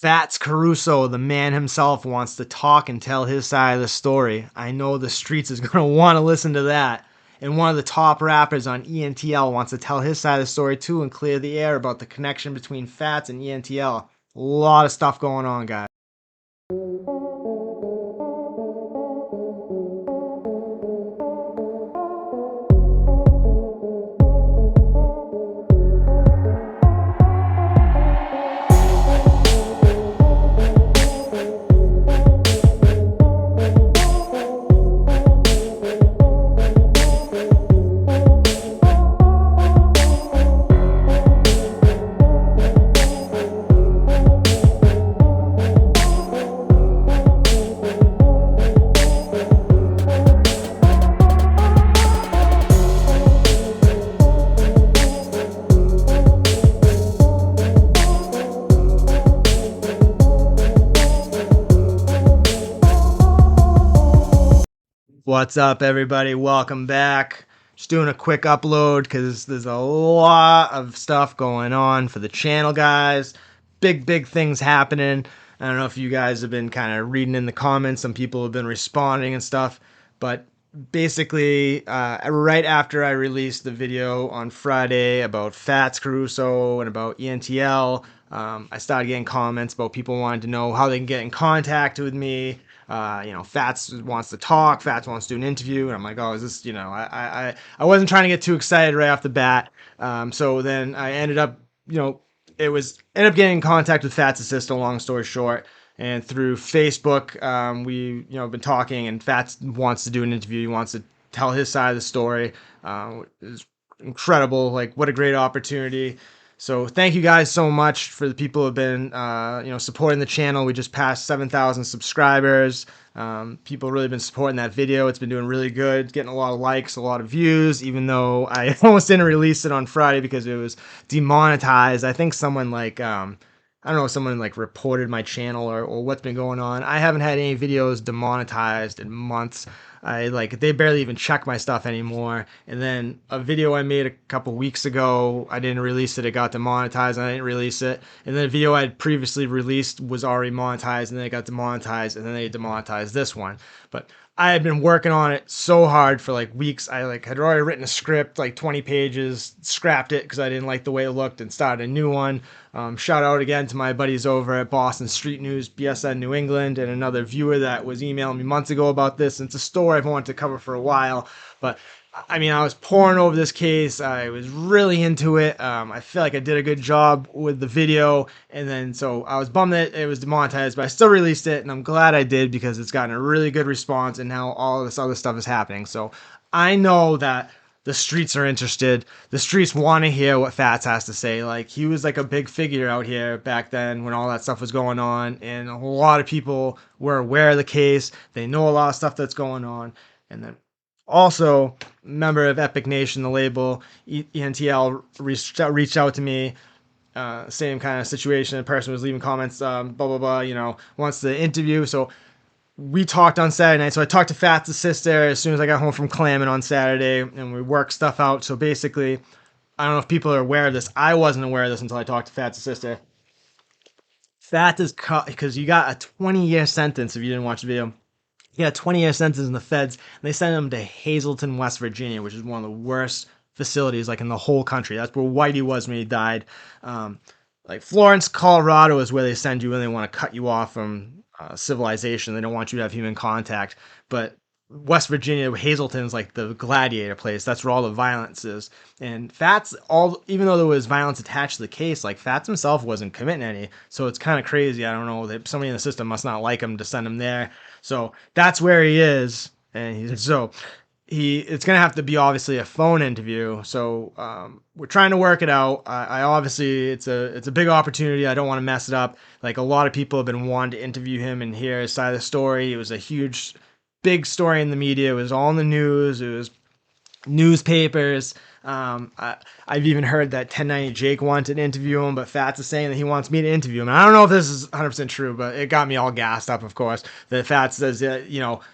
Fatz Caruso, the man himself, wants to talk and tell his side of the story. I know the streets is going to want to listen to that. And one of the top rappers on ENTL wants to tell his side of the story too and clear the air about the connection between Fatz and ENTL. A lot of stuff going on, guys. What's up, everybody? Welcome back. Just doing a quick upload because there's a lot of stuff going on for the channel, guys. Big things happening. I don't know if you guys have been kind of reading in the comments. Some people have been responding and stuff. But basically, right after I released the video on Friday about Fatz Caruso and about ENTL, I started getting comments about people wanting to know how they can get in contact with me. Fatz wants to talk, Fatz wants to do an interview, and I'm like, oh, is this, I wasn't trying to get too excited right off the bat. So then I ended up, ended up getting in contact with Fatz's sister, long story short, and through Facebook, we, been talking, and Fatz wants to do an interview. He wants to tell his side of the story. It's incredible. Like, what a great opportunity. So thank you guys so much for the people who have been, supporting the channel. We just passed 7,000 subscribers. People really been supporting that video. It's been doing really good, getting a lot of likes, a lot of views, even though I almost didn't release it on Friday because it was demonetized. I think someone I don't know if someone reported my channel or what's been going on. I haven't had any videos demonetized in months. They barely even check my stuff anymore. And then a video I made a couple weeks ago, I didn't release it. It got demonetized and I didn't release it. And then a video I had previously released was already monetized and then it got demonetized and then they demonetized this one. But I had been working on it so hard for weeks. I had already written a script, 20 pages, scrapped it because I didn't like the way it looked and started a new one. Shout out again to my buddies over at Boston Street News, BSN New England, and another viewer that was emailing me months ago about this. And it's a story I've wanted to cover for a while, but I was pouring over this case. I was really into it. I feel like I did a good job with the video, and then so I was bummed that it was demonetized, but I still released it, and I'm glad I did because it's gotten a really good response, and now all this other stuff is happening. So I know that the streets are interested. The streets want to hear what Fatz has to say. He was a big figure out here back then when all that stuff was going on, and a lot of people were aware of the case. They know a lot of stuff that's going on, and then also, member of Epic Nation, the label, ENTL reached out to me. Same kind of situation. The person was leaving comments, blah, blah, blah, wants to interview. So we talked on Saturday night. So I talked to Fatz's sister as soon as I got home from clamming on Saturday, and we worked stuff out. So basically, I don't know if people are aware of this. I wasn't aware of this until I talked to Fatz's sister. Fatz is cut because you got a 20-year sentence if you didn't watch the video. He got a 20-year sentence in the feds, and they sent him to Hazleton, West Virginia, which is one of the worst facilities in the whole country. That's where Whitey was when he died. Florence, Colorado is where they send you when they want to cut you off from civilization. They don't want you to have human contact. But West Virginia, Hazleton's the gladiator place. That's where all the violence is. And Fatz, even though there was violence attached to the case, Fatz himself wasn't committing any. So it's kind of crazy. I don't know, that somebody in the system must not like him to send him there. So that's where he is. And it's going to have to be obviously a phone interview. So we're trying to work it out. I obviously, it's a big opportunity. I don't want to mess it up. A lot of people have been wanting to interview him and hear his side of the story. It was a big story in the media. It was all in the news. It was newspapers. I've even heard that 1090 Jake wanted to interview him, but Fatz is saying that he wants me to interview him. And I don't know if this is 100% true, but it got me all gassed up, of course. That Fatz says that,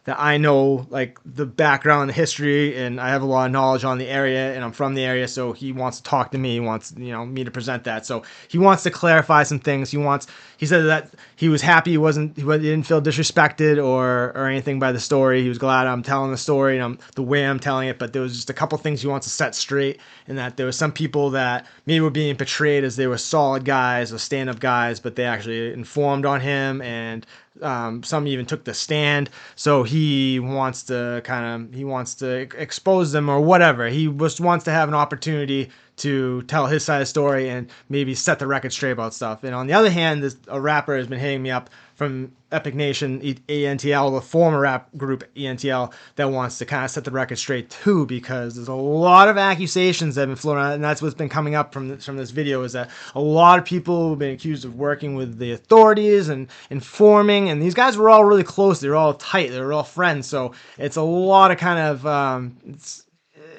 that I know like the background, the history, and I have a lot of knowledge on the area, and I'm from the area, so he wants to talk to me. He wants, me to present that. So he wants to clarify some things. He said that he was happy he didn't feel disrespected or anything by the story. He was glad I'm telling the story and the way I'm telling it, but there was just a couple things he wants to set straight, and that there was some people that maybe were being portrayed as they were solid guys or stand-up guys, but they actually informed on him, and some even took the stand. So he wants to expose them or whatever. He just wants to have an opportunity to tell his side of the story and maybe set the record straight about stuff. And on the other hand, a rapper has been hitting me up from Epic Nation, ENTL, the former rap group ENTL, that wants to kind of set the record straight too, because there's a lot of accusations that have been floating around, and that's what's been coming up from this video, is that a lot of people have been accused of working with the authorities and informing, and these guys were all really close. They were all tight. They were all friends. So it's a lot of kind of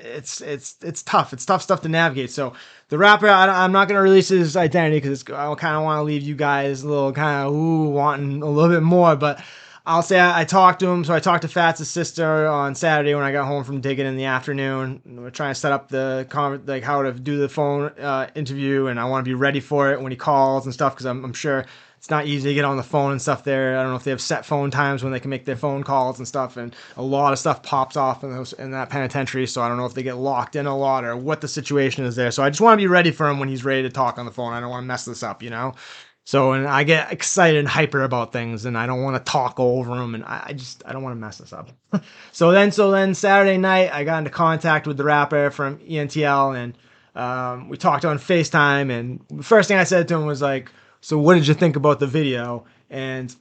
it's tough. It's tough stuff to navigate. So the rapper, I'm not going to release his identity because I kind of want to leave you guys a little kind of wanting a little bit more. But I'll say I talked to him. So I talked to Fatz's sister on Saturday when I got home from digging in the afternoon. We're trying to set up how to do the phone interview, and I want to be ready for it when he calls and stuff, because I'm sure it's not easy to get on the phone and stuff there. I don't know if they have set phone times when they can make their phone calls and stuff, and a lot of stuff pops off in that penitentiary, so I don't know if they get locked in a lot or what the situation is there. So I just want to be ready for him when he's ready to talk on the phone. I don't want to mess this up, So, and I get excited and hyper about things, and I don't want to talk over them, and I don't want to mess this up. So then Saturday night, I got into contact with the rapper from ENTL, and we talked on FaceTime, and the first thing I said to him was like, so what did you think about the video? And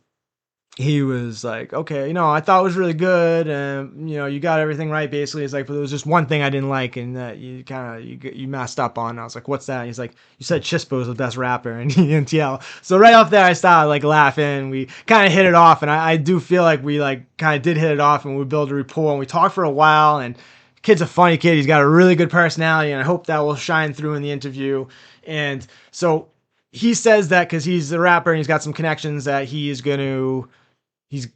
he was like, okay, I thought it was really good, and you got everything right, basically. He's like, but there was just one thing I didn't like, and that you messed up on. And I was like, what's that? And he's like, you said Chispa was the best rapper in ENTL. So right off there, I started like laughing. We kind of hit it off, and I do feel like we like kind of did hit it off, and we built a rapport, and we talked for a while. And kid's a funny kid. He's got a really good personality, and I hope that will shine through in the interview. And so he says that because he's a rapper and he's got some connections, that he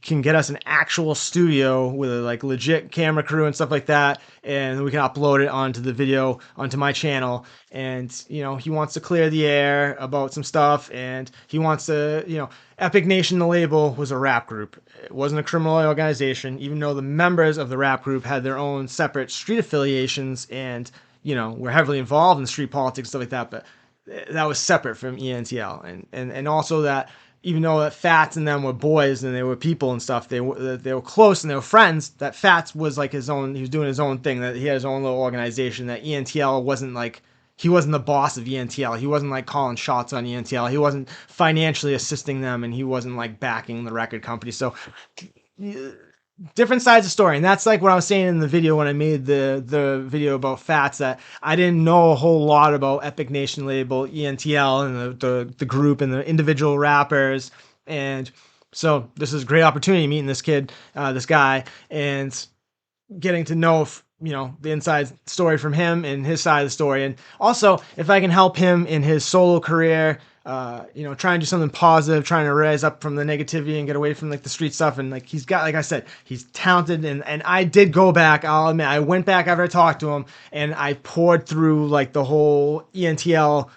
can get us an actual studio with a like legit camera crew and stuff like that, and we can upload it onto the video onto my channel. And he wants to clear the air about some stuff, and he wants to Epic Nation, the label, was a rap group. It wasn't a criminal organization, even though the members of the rap group had their own separate street affiliations and were heavily involved in street politics and stuff like that. But that was separate from ENTL, and also that even though that Fatz and them were boys and they were people and stuff, they were close and they were friends. That Fatz was like his own. He was doing his own thing. That he had his own little organization. That ENTL wasn't like, he wasn't the boss of ENTL. He wasn't like calling shots on ENTL. He wasn't financially assisting them, and he wasn't like backing the record company. So different sides of the story. And that's like what I was saying in the video when I made the video about Fatz, that I didn't know a whole lot about Epic Nation label, ENTL, and the group and the individual rappers. And so this is a great opportunity meeting this kid, this guy, and getting to know the inside story from him and his side of the story. And also, if I can help him in his solo career, trying to do something positive, trying to rise up from the negativity and get away from like the street stuff. And like, he's got, like I said, he's talented. And I did go back, I'll admit, I went back after I talked to him, and I poured through like the whole ENTL,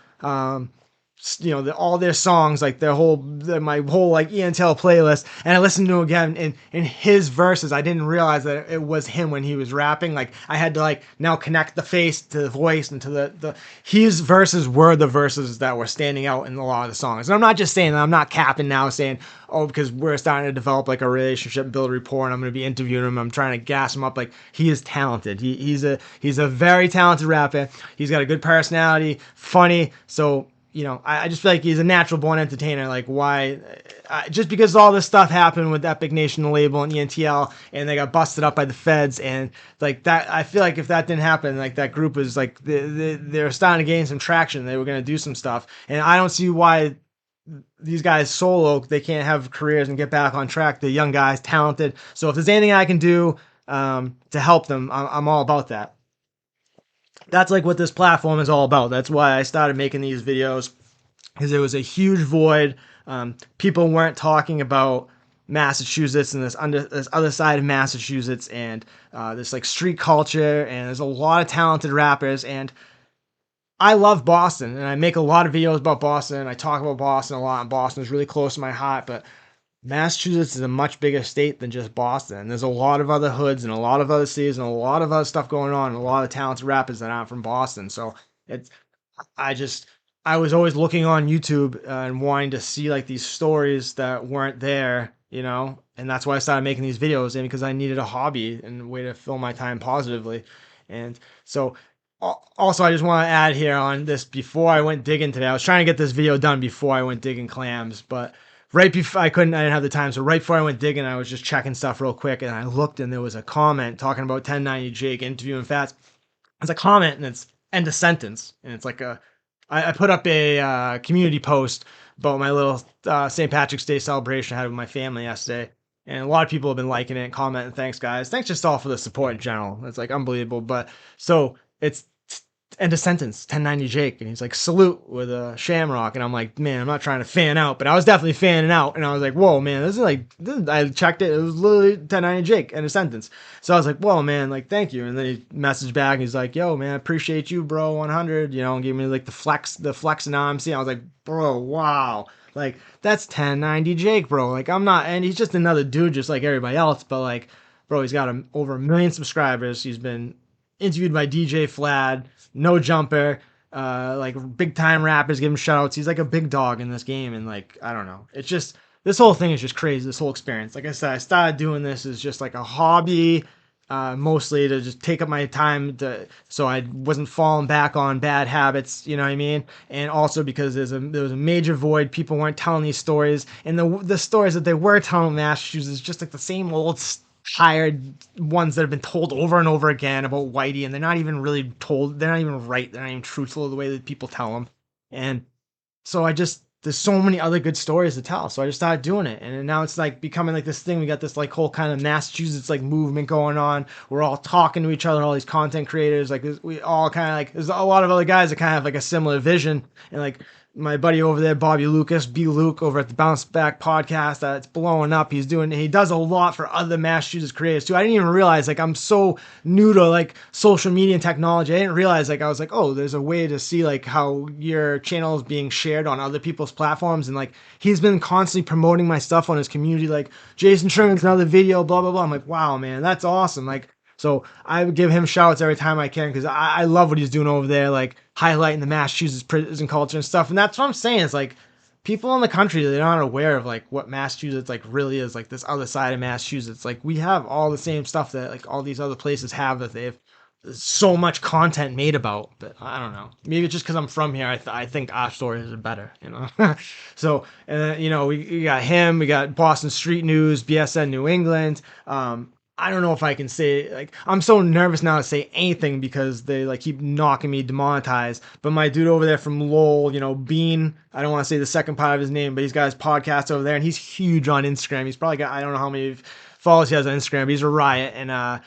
all their songs, like my whole like ENTL playlist, and I listened to him again, and in his verses, I didn't realize that it was him when he was rapping. Like, I had to like now connect the face to the voice and to his verses were the verses that were standing out in a lot of the songs. And I'm not just saying that, I'm not capping now saying, oh, because we're starting to develop like a relationship, build a rapport, and I'm going to be interviewing him, I'm trying to gas him up. Like, he is talented. He's a very talented rapper. He's got a good personality, funny. So I just feel like he's a natural born entertainer. Like, why? Just because all this stuff happened with Epic Nation, the label, and ENTL, and they got busted up by the feds, and like that, I feel like if that didn't happen, like that group was like they're starting to gain some traction. They were going to do some stuff, and I don't see why these guys solo, they can't have careers and get back on track. They're young guys, talented. So if there's anything I can do to help them, I'm all about that. That's like what this platform is all about. That's why I started making these videos, because there was a huge void. People weren't talking about Massachusetts and this other side of Massachusetts, and this like street culture, and there's a lot of talented rappers. And I love Boston, and I make a lot of videos about Boston. I talk about Boston a lot, and Boston is really close to my heart. But Massachusetts is a much bigger state than just Boston. There's a lot of other hoods and a lot of other cities and a lot of other stuff going on, and a lot of talented rappers that aren't from Boston. So it's I just I was always looking on YouTube and wanting to see like these stories that weren't there, and that's why I started making these videos, and because I needed a hobby and a way to fill my time positively. And so also, I just want to add here on this, before I went digging today, I was trying to get this video done before I went digging clams, but right before I didn't have the time. So right before I went digging, I was just checking stuff real quick, and I looked, and there was a comment talking about 1090 Jake interviewing Fatz. It's a comment, and it's end of sentence, and it's like I put up a community post about my little St. Patrick's Day celebration I had with my family yesterday, and a lot of people have been liking it and commenting. Thanks, guys. Thanks just all for the support in general. It's like unbelievable. But so it's end of sentence, 1090 Jake, and he's like salute with a shamrock, and I'm like, man, I'm not trying to fan out, but I was definitely fanning out, and I was like, whoa, man, I checked it, it was literally 1090 Jake, end of sentence. So I was like, whoa, man, like, thank you. And then he messaged back, and he's like, yo, man, I appreciate you, bro, 100, and gave me like the flex and now I'm seeing. I was like, bro, wow, like that's 1090 Jake, bro. Like, I'm not, and he's just another dude just like everybody else, but like, bro, he's got over 1 million subscribers. He's been interviewed by DJ Flad, No Jumper, like big time rappers give him shout outs. He's like a big dog in this game, and like, I don't know. It's just, this whole thing is just crazy, this whole experience. Like I said, I started doing this as just like a hobby, mostly to just take up my time so I wasn't falling back on bad habits, you know what I mean? And also because there was a major void. People weren't telling these stories, and the stories that they were telling in Massachusetts is just like the same old hired ones that have been told over and over again about Whitey, and they're not even really told. They're not even right. They're not even truthful the way that people tell them. And so there's so many other good stories to tell. So I just started doing it, and now it's like becoming like this thing. We got this like whole kind of Massachusetts like movement going on. We're all talking to each other, all these content creators. Like we all kind of like, there's a lot of other guys that kind of have like a similar vision, and like my buddy over there, Bobby Lucas, B. Luke, over at the Bounce Back podcast, that's blowing up. He does a lot for other Massachusetts creators too. I didn't even realize, like, I'm so new to like social media and technology. I didn't realize, like, I was like, oh, there's a way to see like how your channel is being shared on other people's platforms. And like, he's been constantly promoting my stuff on his community, like Jason Sherman's another video, blah, blah, blah. I'm like, wow, man, that's awesome. Like, so I would give him shouts every time I can, because I love what he's doing over there, like highlighting the Massachusetts prison culture and stuff. And that's what I'm saying. It's like people in the country, they're not aware of like what Massachusetts like really is, like this other side of Massachusetts. Like we have all the same stuff that like all these other places have, that they've so much content made about. But I don't know. Maybe it's just because I'm from here. I think our stories are better, So, and we got him. We got Boston Street News, BSN New England. I don't know if I can say, like, I'm so nervous now to say anything because they like keep knocking me demonetized. But my dude over there from Lowell, Bean, I don't want to say the second part of his name, but he's got his podcast over there, and he's huge on Instagram. He's probably got, I don't know how many followers he has on Instagram, but he's a riot. And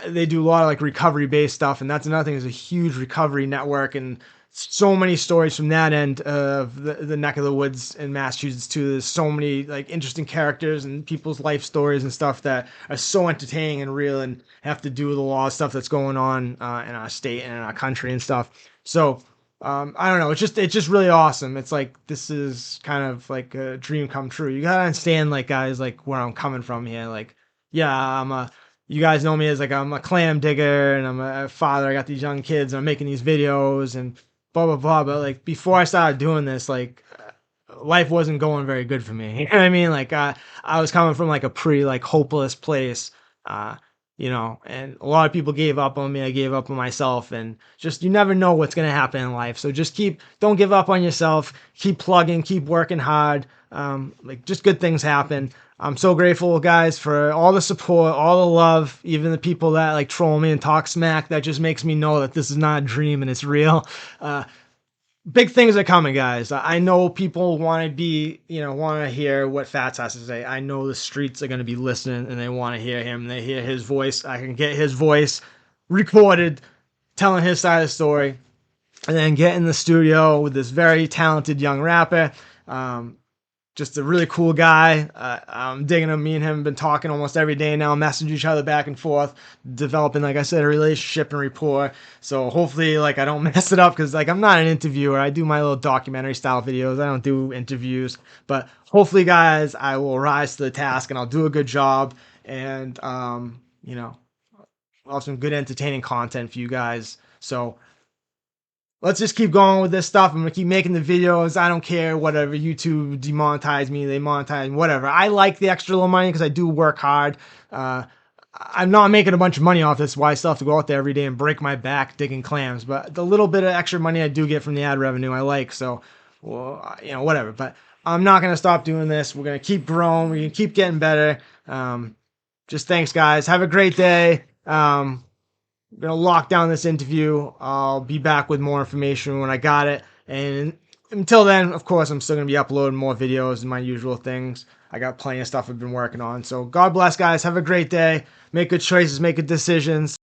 they do a lot of like recovery based stuff. And that's another thing, is a huge recovery network, and so many stories from that end of the neck of the woods in Massachusetts too. There's so many like interesting characters and people's life stories and stuff that are so entertaining and real, and have to do with a lot of stuff that's going on in our state and in our country and stuff. So I don't know. It's just really awesome. It's like, this is kind of like a dream come true. You gotta understand, like, guys, like where I'm coming from here. Like, yeah, you guys know me as like, I'm a clam digger, and I'm a father. I got these young kids, and I'm making these videos and blah blah blah. But like, before I started doing this, like, life wasn't going very good for me. You know what I mean? Like, I was coming from like a pretty like hopeless place, and a lot of people gave up on me. I gave up on myself, and just, you never know what's gonna happen in life. So just don't give up on yourself. Keep plugging, keep working hard. Like, just good things happen. I'm so grateful, guys, for all the support, all the love, even the people that like troll me and talk smack. That just makes me know that this is not a dream and it's real. Big things are coming, guys. I know people want to hear what Fatz has to say. I know the streets are going to be listening, and they want to hear him. They hear his voice. I can get his voice recorded telling his side of the story, and then get in the studio with this very talented young rapper. Just a really cool guy. I'm digging him. Me and him have been talking almost every day now, message each other back and forth, developing, like I said, a relationship and rapport. So hopefully, like, I don't mess it up, because, like, I'm not an interviewer. I do my little documentary style videos. I don't do interviews. But hopefully, guys, I will rise to the task and I'll do a good job. And, you know, I'll have some good entertaining content for you guys. So let's just keep going with this stuff. I'm gonna keep making the videos. I don't care, whatever. YouTube demonetize me, they monetize me, whatever. I like the extra little money because I do work hard. I'm not making a bunch of money off this. Why I still have to go out there every day and break my back digging clams. But the little bit of extra money I do get from the ad revenue, I like. So, well, you know, whatever. But I'm not gonna stop doing this. We're gonna keep growing. We're gonna keep getting better. Just thanks, guys. Have a great day. I'm going to lock down this interview. I'll be back with more information when I got it. And until then, of course, I'm still going to be uploading more videos and my usual things. I got plenty of stuff I've been working on. So God bless, guys. Have a great day. Make good choices. Make good decisions.